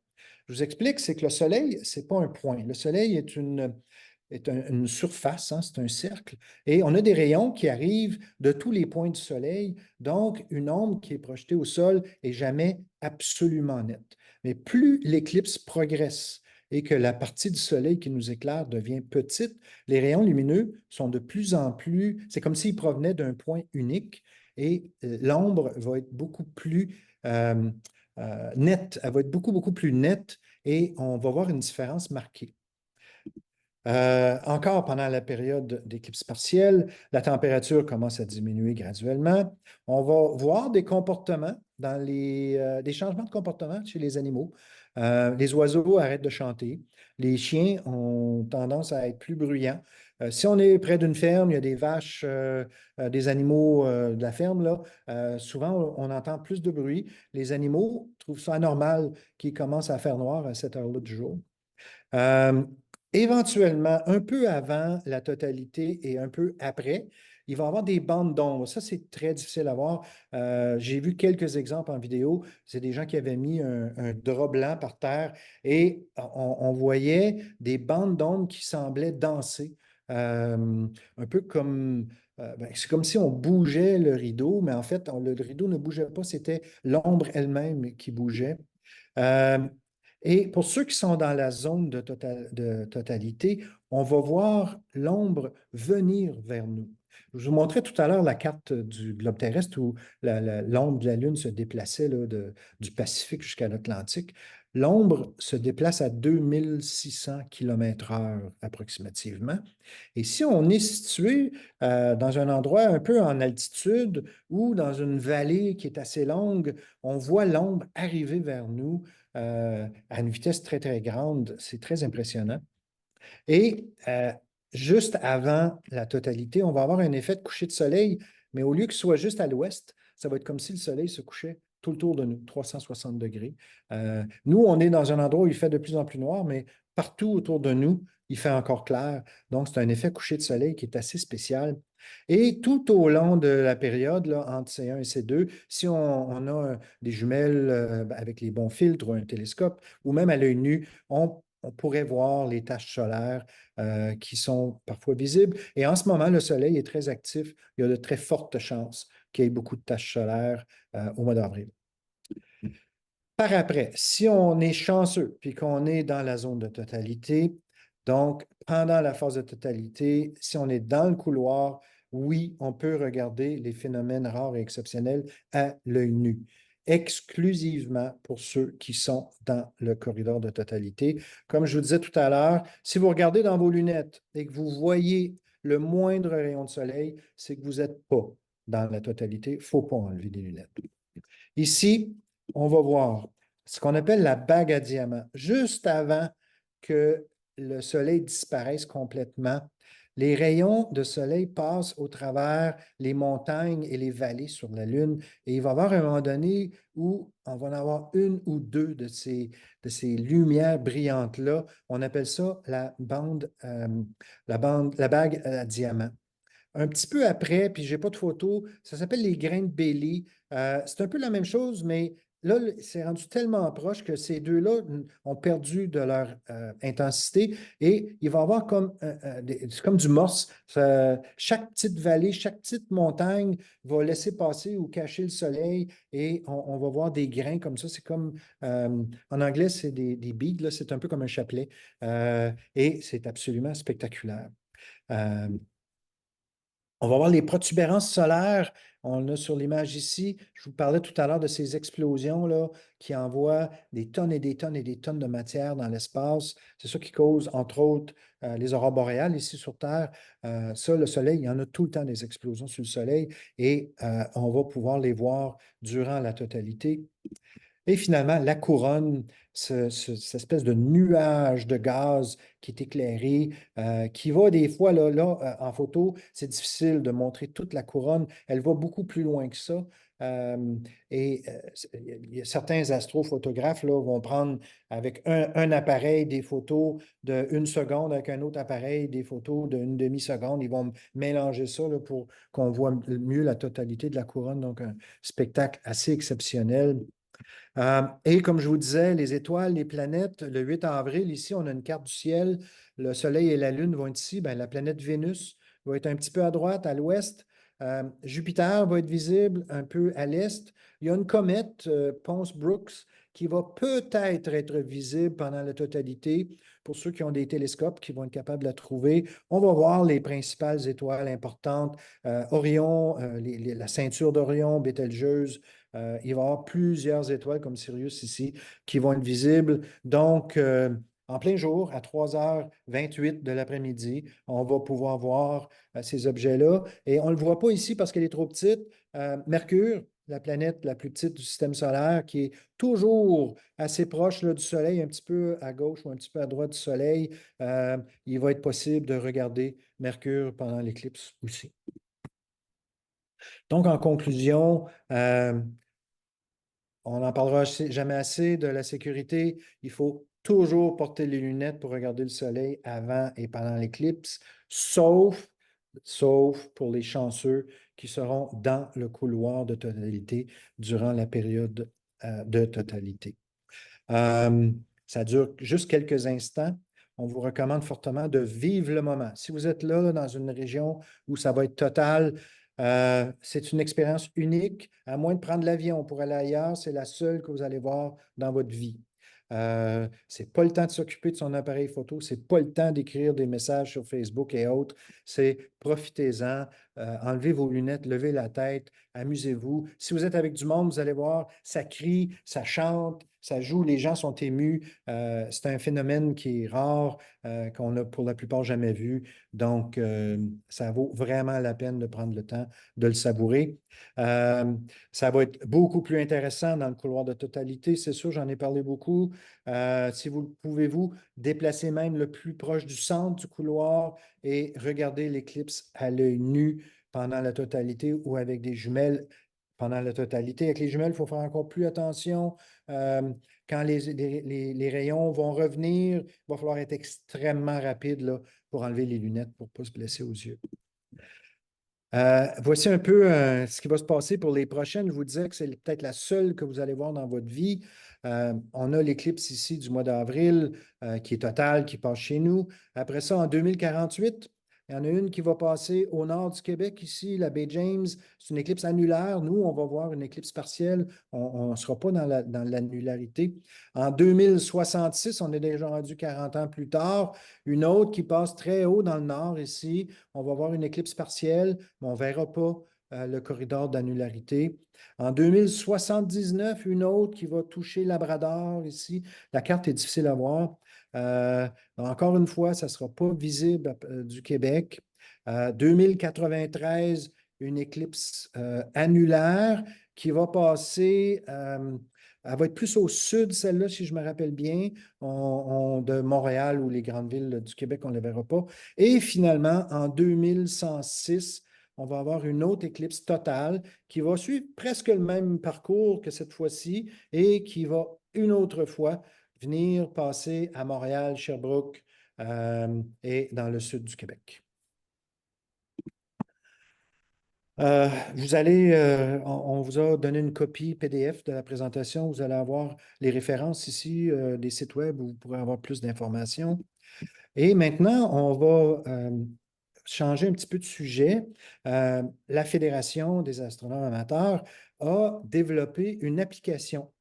Je vous explique, c'est que le Soleil, ce n'est pas un point. Le Soleil est une surface, hein, c'est un cercle, et on a des rayons qui arrivent de tous les points du Soleil, donc une ombre qui est projetée au sol est jamais absolument nette. Mais plus l'éclipse progresse et que la partie du soleil qui nous éclaire devient petite, les rayons lumineux sont de plus en plus, c'est comme s'ils provenaient d'un point unique et l'ombre va être beaucoup plus nette, elle va être beaucoup, beaucoup plus nette et on va voir une différence marquée. Encore pendant la période d'éclipse partielle, la température commence à diminuer graduellement. On va voir des comportements des changements de comportement chez les animaux. Les oiseaux arrêtent de chanter. Les chiens ont tendance à être plus bruyants. Si on est près d'une ferme, il y a des vaches, des animaux de la ferme, là, souvent on entend plus de bruit. Les animaux trouvent ça anormal qu'il commence à faire noir à cette heure-là du jour. Euh, Éventuellement, un peu avant la totalité et un peu après, il va y avoir des bandes d'ombre. Ça, c'est très difficile à voir. J'ai vu quelques exemples en vidéo. C'est des gens qui avaient mis un drap blanc par terre et on voyait des bandes d'ombre qui semblaient danser. Un peu comme, c'est comme si on bougeait le rideau, mais en fait, le rideau ne bougeait pas, c'était l'ombre elle-même qui bougeait. Euh, et pour ceux qui sont dans la zone de totalité, on va voir l'ombre venir vers nous. Je vous montrais tout à l'heure la carte du globe terrestre où l'ombre de la Lune se déplaçait là, du Pacifique jusqu'à l'Atlantique. L'ombre se déplace à 2600 km/h approximativement. Et si on est situé dans un endroit un peu en altitude ou dans une vallée qui est assez longue, on voit l'ombre arriver vers nous à une vitesse très, très grande. C'est très impressionnant. Et juste avant la totalité, on va avoir un effet de coucher de soleil, mais au lieu que ce soit juste à l'ouest, ça va être comme si le soleil se couchait tout le tour de nous, 360 degrés. Nous, on est dans un endroit où il fait de plus en plus noir, mais partout autour de nous, il fait encore clair. Donc, c'est un effet coucher de soleil qui est assez spécial. Et tout au long de la période, là, entre C1 et C2, si on a des jumelles avec les bons filtres ou un télescope, ou même à l'œil nu, on pourrait voir les taches solaires qui sont parfois visibles. Et en ce moment, le soleil est très actif. Il y a de très fortes chances qu'il y ait beaucoup de taches solaires au mois d'avril. Par après, si on est chanceux puis qu'on est dans la zone de totalité, donc pendant la phase de totalité, si on est dans le couloir, oui, on peut regarder les phénomènes rares et exceptionnels à l'œil nu, exclusivement pour ceux qui sont dans le corridor de totalité. Comme je vous disais tout à l'heure, si vous regardez dans vos lunettes et que vous voyez le moindre rayon de soleil, c'est que vous n'êtes pas dans la totalité. Il ne faut pas enlever des lunettes. Ici, on va voir ce qu'on appelle la bague à diamant. Juste avant que le soleil disparaisse complètement, les rayons de soleil passent au travers les montagnes et les vallées sur la Lune. Et il va y avoir un moment donné où on va en avoir une ou deux de ces lumières brillantes-là. On appelle ça la bague à diamant. Un petit peu après, puis je n'ai pas de photo, ça s'appelle les grains de Bailey. C'est un peu la même chose, mais là, c'est rendu tellement proche que ces deux-là ont perdu de leur intensité et il va y avoir comme, c'est comme du morse. Chaque petite vallée, chaque petite montagne va laisser passer ou cacher le soleil et on va voir des grains comme ça. C'est comme, en anglais, c'est des beads, c'est un peu comme un chapelet et c'est absolument spectaculaire. Euh, on va voir les protubérances solaires. On a sur l'image ici, je vous parlais tout à l'heure de ces explosions là, qui envoient des tonnes et des tonnes et des tonnes de matière dans l'espace. C'est ça qui cause, entre autres, les aurores boréales ici sur Terre. Ça, le Soleil, il y en a tout le temps des explosions sur le Soleil et on va pouvoir les voir durant la totalité. Et finalement, la couronne, cette espèce de nuage de gaz qui est éclairé, qui va des fois, en photo, c'est difficile de montrer toute la couronne. Elle va beaucoup plus loin que ça. Il y a certains astrophotographes là, vont prendre avec un appareil des photos d'une seconde, avec un autre appareil des photos d'une demi-seconde. Ils vont mélanger ça là, pour qu'on voit mieux la totalité de la couronne. Donc, un spectacle assez exceptionnel. Et comme je vous disais, les étoiles, les planètes, le 8 avril, ici, on a une carte du ciel. Le Soleil et la Lune vont être ici. Ben, la planète Vénus va être un petit peu à droite, à l'ouest. Jupiter va être visible un peu à l'est. Il y a une comète, Pons-Brooks, qui va peut-être être visible pendant la totalité. Pour ceux qui ont des télescopes qui vont être capables de la trouver, on va voir les principales étoiles importantes, Orion, la ceinture d'Orion, Bételgeuse. Il va y avoir plusieurs étoiles comme Sirius ici qui vont être visibles. Donc, en plein jour, à 3h28 de l'après-midi, on va pouvoir voir ces objets-là. Et on ne le voit pas ici parce qu'elle est trop petite. Mercure, la planète la plus petite du système solaire, qui est toujours assez proche là, du Soleil, un petit peu à gauche ou un petit peu à droite du Soleil, il va être possible de regarder Mercure pendant l'éclipse aussi. Donc, en conclusion, on n'en parlera jamais assez de la sécurité. Il faut toujours porter les lunettes pour regarder le soleil avant et pendant l'éclipse, sauf pour les chanceux qui seront dans le couloir de totalité durant la période de totalité. Euh, Ça dure juste quelques instants. On vous recommande fortement de vivre le moment. Si vous êtes là, dans une région où ça va être total, c'est une expérience unique. À moins de prendre l'avion pour aller ailleurs, c'est la seule que vous allez voir dans votre vie. C'est pas le temps de s'occuper de son appareil photo, c'est pas le temps d'écrire des messages sur Facebook et autres. C'est profitez-en, enlevez vos lunettes, levez la tête, amusez-vous. Si vous êtes avec du monde, vous allez voir, ça crie, ça chante, ça joue, les gens sont émus. C'est un phénomène qui est rare, qu'on n'a pour la plupart jamais vu. Donc, ça vaut vraiment la peine de prendre le temps de le savourer. Euh, Ça va être beaucoup plus intéressant dans le couloir de totalité, c'est sûr, j'en ai parlé beaucoup. Si vous pouvez-vous déplacer même le plus proche du centre du couloir et regarder l'éclipse à l'œil nu pendant la totalité ou avec des jumelles pendant la totalité. Avec les jumelles, il faut faire encore plus attention. Quand les rayons vont revenir, il va falloir être extrêmement rapide là, pour enlever les lunettes pour ne pas se blesser aux yeux. Voici un peu ce qui va se passer pour les prochaines. Je vous disais que c'est peut-être la seule que vous allez voir dans votre vie. On a l'éclipse ici du mois d'avril qui est totale, qui passe chez nous. Après ça, en 2048, il y en a une qui va passer au nord du Québec, ici, la baie James. C'est une éclipse annulaire. Nous, on va voir une éclipse partielle. On ne sera pas dans l'annularité. En 2066, on est déjà rendu 40 ans plus tard. Une autre qui passe très haut dans le nord ici. On va voir une éclipse partielle, mais on ne verra pas le corridor d'annularité. En 2079, une autre qui va toucher Labrador ici. La carte est difficile à voir. Euh, Encore une fois, ça ne sera pas visible du Québec. 2093, une éclipse annulaire qui va passer, elle va être plus au sud, celle-là, si je me rappelle bien, de Montréal ou les grandes villes du Québec, on ne les verra pas. Et finalement, en 2106, on va avoir une autre éclipse totale qui va suivre presque le même parcours que cette fois-ci et qui va une autre fois venir passer à Montréal, Sherbrooke et dans le sud du Québec. On vous a donné une copie PDF de la présentation. Vous allez avoir les références ici, des sites web où vous pourrez avoir plus d'informations. Et maintenant, on va changer un petit peu de sujet. La Fédération des astronomes amateurs a développé une application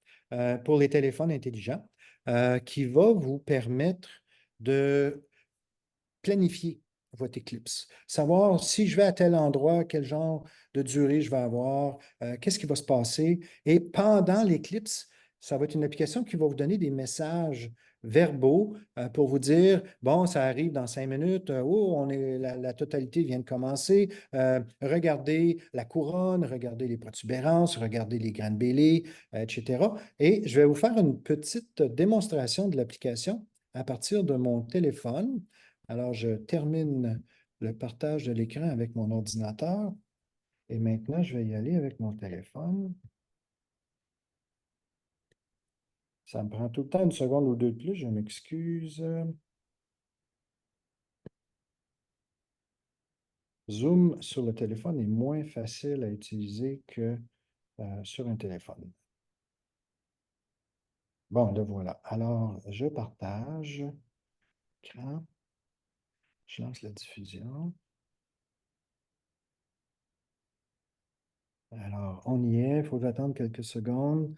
pour les téléphones intelligents qui va vous permettre de planifier votre éclipse, savoir si je vais à tel endroit, quel genre de durée je vais avoir, qu'est-ce qui va se passer. Et pendant l'éclipse, ça va être une application qui va vous donner des messages verbaux pour vous dire, bon, ça arrive dans 5 minutes, oh, la totalité vient de commencer, regardez la couronne, regardez les protubérances, regardez les graines bêlées, etc. Et je vais vous faire une petite démonstration de l'application à partir de mon téléphone. Alors, je termine le partage de l'écran avec mon ordinateur et maintenant, je vais y aller avec mon téléphone. Ça me prend tout le temps une seconde ou deux de plus, je m'excuse. Zoom sur le téléphone est moins facile à utiliser que sur un téléphone. Bon, le voilà. Alors, je partage l'écran. Je lance la diffusion. Alors, on y est. Il faut attendre quelques secondes.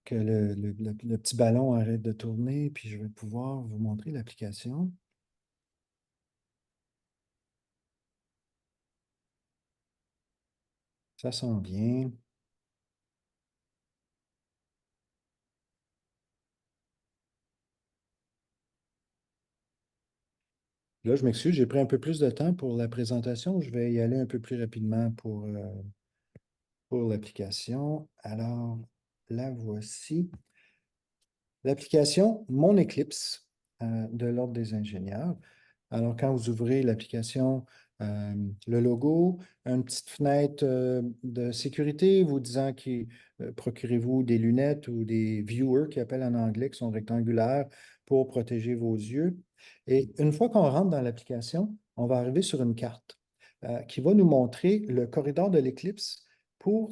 que le petit ballon arrête de tourner, puis je vais pouvoir vous montrer l'application. Ça sent bien. Là, je m'excuse, j'ai pris un peu plus de temps pour la présentation. Je vais y aller un peu plus rapidement pour l'application. Alors, la voici. L'application Mon Eclipse de l'Ordre des ingénieurs. Alors, quand vous ouvrez l'application, le logo, une petite fenêtre de sécurité vous disant que procurez-vous des lunettes ou des viewers qui appellent en anglais, qui sont rectangulaires pour protéger vos yeux. Et une fois qu'on rentre dans l'application, on va arriver sur une carte qui va nous montrer le corridor de l'éclipse pour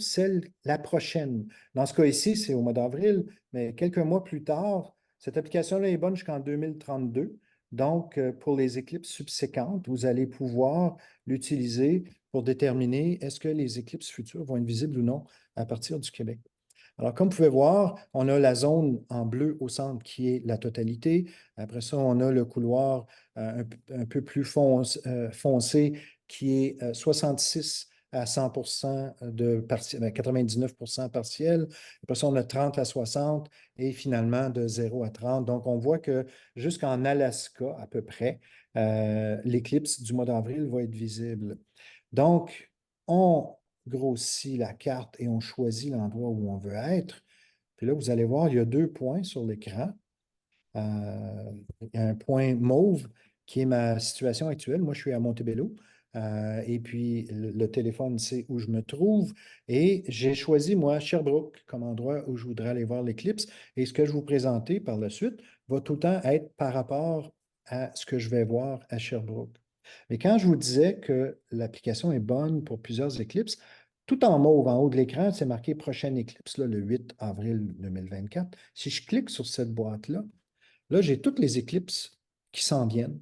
la prochaine. Dans ce cas ici, c'est au mois d'avril, mais quelques mois plus tard, cette application-là est bonne jusqu'en 2032. Donc, pour les éclipses subséquentes, vous allez pouvoir l'utiliser pour déterminer est-ce que les éclipses futures vont être visibles ou non à partir du Québec. Alors, comme vous pouvez voir, on a la zone en bleu au centre qui est la totalité. Après ça, on a le couloir un peu plus foncé qui est 66 à 100 de partiel, 99 partiel. Après ça, on a 30 à 60 et finalement de 0 à 30. Donc, on voit que jusqu'en Alaska, à peu près, l'éclipse du mois d'avril va être visible. Donc, on grossit la carte et on choisit l'endroit où on veut être. Puis là, vous allez voir, il y a deux points sur l'écran. Il y a un point mauve qui est ma situation actuelle. Moi, je suis à Montebello. Et puis, le téléphone sait où je me trouve. Et j'ai choisi, moi, Sherbrooke comme endroit où je voudrais aller voir l'éclipse. Et ce que je vais vous présenter par la suite va tout le temps être par rapport à ce que je vais voir à Sherbrooke. Mais quand je vous disais que l'application est bonne pour plusieurs éclipses, tout en mauve, en haut de l'écran, c'est marqué prochaine éclipse, là, le 8 avril 2024. Si je clique sur cette boîte-là, là, j'ai toutes les éclipses qui s'en viennent.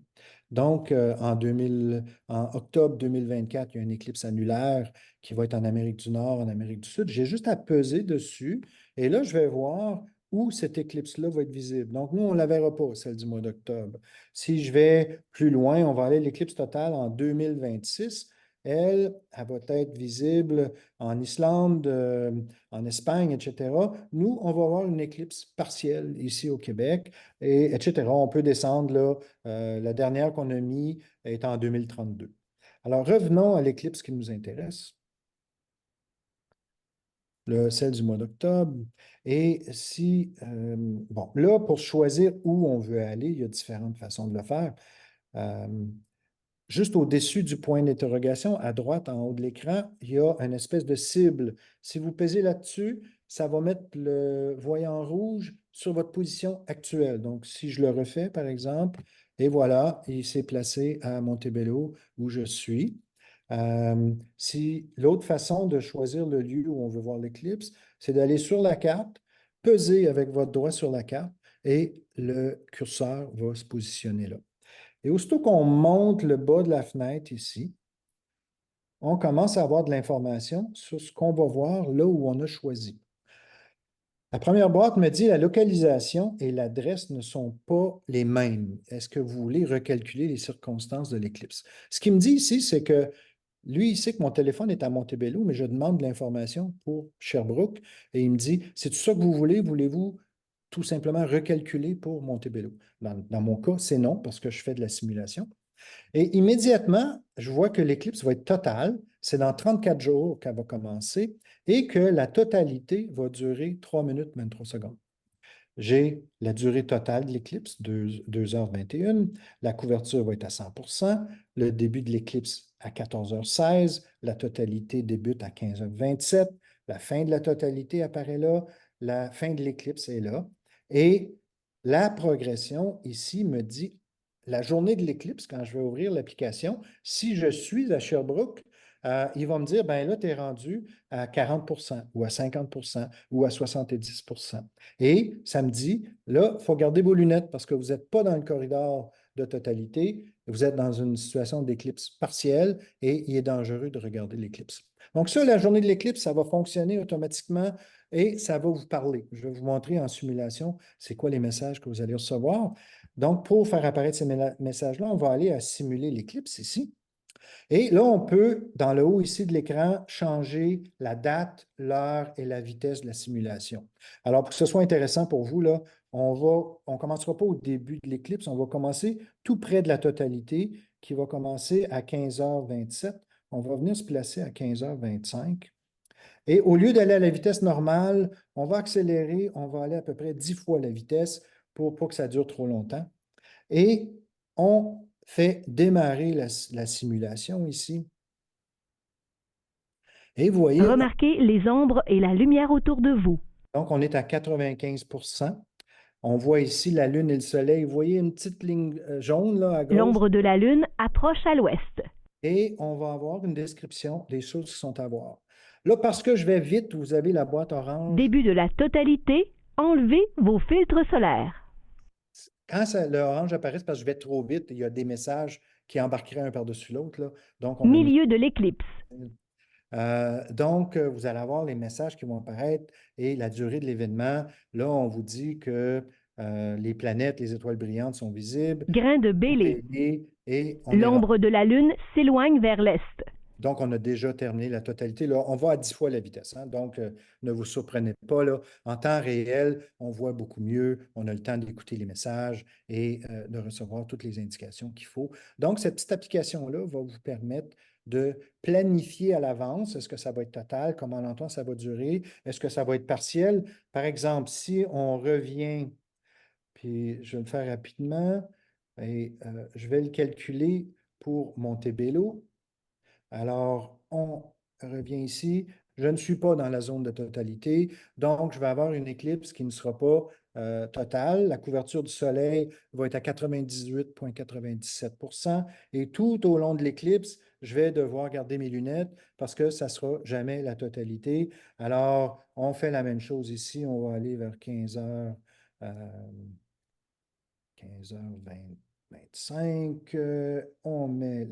Donc, en octobre 2024, il y a une éclipse annulaire qui va être en Amérique du Nord, en Amérique du Sud. J'ai juste à peser dessus et là, je vais voir où cette éclipse-là va être visible. Donc, nous, on ne la verra pas, celle du mois d'octobre. Si je vais plus loin, on va aller à l'éclipse totale en 2026. Elle va être visible en Islande, en Espagne, etc. Nous, on va avoir une éclipse partielle ici au Québec, et etc. On peut descendre là. La dernière qu'on a mis est en 2032. Alors, revenons à l'éclipse qui nous intéresse, celle du mois d'octobre. Et si, bon, là, pour choisir où on veut aller, il y a différentes façons de le faire. Euh, Juste au-dessus du point d'interrogation, à droite, en haut de l'écran, il y a une espèce de cible. Si vous pesez là-dessus, ça va mettre le voyant rouge sur votre position actuelle. Donc, si je le refais, par exemple, et voilà, il s'est placé à Montebello, où je suis. Si l'autre façon de choisir le lieu où on veut voir l'éclipse, c'est d'aller sur la carte, peser avec votre doigt sur la carte, et le curseur va se positionner là. Et aussitôt qu'on monte le bas de la fenêtre ici, on commence à avoir de l'information sur ce qu'on va voir là où on a choisi. La première boîte me dit la localisation et l'adresse ne sont pas les mêmes. Est-ce que vous voulez recalculer les circonstances de l'éclipse? Ce qu'il me dit ici, c'est que lui, il sait que mon téléphone est à Montebello, mais je demande de l'information pour Sherbrooke et il me dit, c'est tout ça que vous voulez? Voulez-vous tout simplement recalculer pour Montebello? Dans mon cas, c'est non parce que je fais de la simulation. Et immédiatement, je vois que l'éclipse va être totale. C'est dans 34 jours qu'elle va commencer et que la totalité va durer 3 minutes 23 secondes. J'ai la durée totale de l'éclipse, 2h21. La couverture va être à 100 le début de l'éclipse à 14h16. La totalité débute à 15h27. La fin de la totalité apparaît là. La fin de l'éclipse est là. Et la progression ici me dit la journée de l'éclipse, quand je vais ouvrir l'application, si je suis à Sherbrooke, il va me dire, ben là, tu es rendu à 40 ou à 50 ou à 70. Et ça me dit, là, il faut garder vos lunettes parce que vous n'êtes pas dans le corridor de totalité, vous êtes dans une situation d'éclipse partielle et il est dangereux de regarder l'éclipse. Donc ça, la journée de l'éclipse, ça va fonctionner automatiquement et ça va vous parler. Je vais vous montrer en simulation c'est quoi les messages que vous allez recevoir. Donc, pour faire apparaître ces messages-là, on va aller à simuler l'éclipse ici. Et là, on peut, dans le haut ici de l'écran, changer la date, l'heure et la vitesse de la simulation. Alors, pour que ce soit intéressant pour vous, là, on ne commencera pas au début de l'éclipse, on va commencer tout près de la totalité qui va commencer à 15h27. On va venir se placer à 15h25. Et au lieu d'aller à la vitesse normale, on va accélérer, on va aller à peu près 10 fois la vitesse pour pas que ça dure trop longtemps. Et on fait démarrer la simulation ici. Et vous voyez, Remarquez les ombres et la lumière autour de vous. donc on est à 95%. On voit ici la Lune et le Soleil. Vous voyez une petite ligne jaune là, à gauche. L'ombre de la Lune approche à l'ouest. Et on va avoir une description des choses qui sont à voir. Là, parce que je vais vite, vous avez la boîte orange. Début de la totalité, enlevez vos filtres solaires. Quand le orange apparaît, c'est parce que je vais trop vite. Il y a des messages qui embarqueraient un par-dessus l'autre, là. Donc, on a mis. Milieu de l'éclipse. Donc, vous allez avoir les messages qui vont apparaître et la durée de l'événement. Là, on vous dit que les planètes, les étoiles brillantes sont visibles. Grain de Bélé. Et L'ombre de la Lune s'éloigne vers l'est. donc, on a déjà terminé la totalité. Là, on va à 10 fois la vitesse. Hein? Donc, ne vous surprenez pas. Là. En temps réel, on voit beaucoup mieux. On a le temps d'écouter les messages et de recevoir toutes les indications qu'il faut. Donc, cette petite application-là va vous permettre de planifier à l'avance. Est-ce que ça va être total? Combien longtemps ça va durer? Est-ce que ça va être partiel? Par exemple, si on revient, puis je vais le faire rapidement, et je vais le calculer pour Montebello. Alors, on revient ici. Je ne suis pas dans la zone de totalité, donc je vais avoir une éclipse qui ne sera pas totale. La couverture du Soleil va être à 98,97 et tout au long de l'éclipse, je vais devoir garder mes lunettes parce que ça ne sera jamais la totalité. Alors, on fait la même chose ici. On va aller vers 15h, 15h25. On met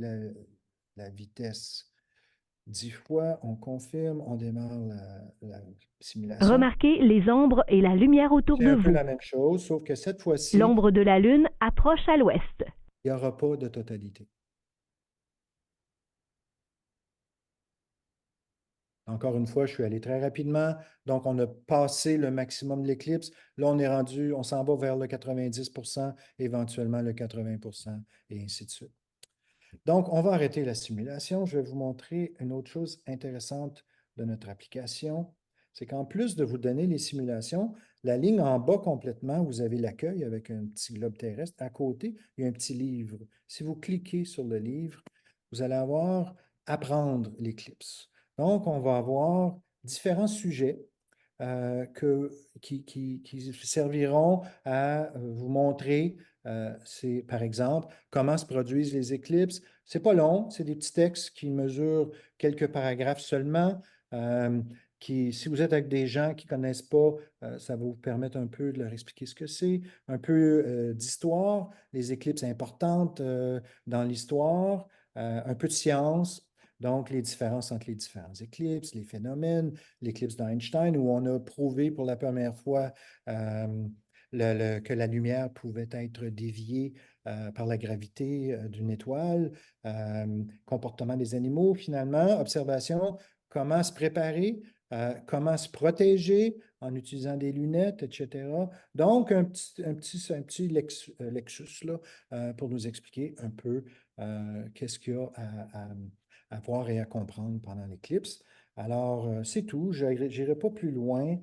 la vitesse 10 fois, on confirme, on démarre la simulation. Remarquez les ombres et la lumière autour C'est de un peu vous. la même chose, sauf que cette fois-ci, L'ombre de la Lune approche à l'ouest. il n'y aura pas de totalité. Encore une fois, je suis allé très rapidement. Donc, on a passé le maximum de l'éclipse. Là, on est rendu, on s'en va vers le 90%, éventuellement le 80%, et ainsi de suite. Donc, on va arrêter la simulation. Je vais vous montrer une autre chose intéressante de notre application. C'est qu'en plus de vous donner les simulations, la ligne en bas complètement, vous avez l'accueil avec un petit globe terrestre. À côté, il y a un petit livre. Si vous cliquez sur le livre, vous allez avoir Apprendre l'éclipse. Donc, on va avoir différents sujets qui serviront à vous montrer, c'est par exemple, comment se produisent les éclipses. C'est pas long, c'est des petits textes qui mesurent quelques paragraphes seulement. Si vous êtes avec des gens qui ne connaissent pas, ça va vous permettre un peu de leur expliquer ce que c'est, un peu d'histoire, les éclipses importantes dans l'histoire, un peu de science, donc les différences entre les différents éclipses, les phénomènes, l'éclipse d'Einstein, où on a prouvé pour la première fois que la lumière pouvait être déviée par la gravité d'une étoile, comportement des animaux finalement, observation, comment se préparer, comment se protéger en utilisant des lunettes, etc. Donc, un petit Lexus là, pour nous expliquer un peu qu'est-ce qu'il y a à voir et à comprendre pendant l'éclipse. Alors, c'est tout. Je n'irai pas plus loin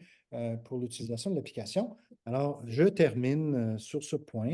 pour l'utilisation de l'application. Alors, je termine sur ce point.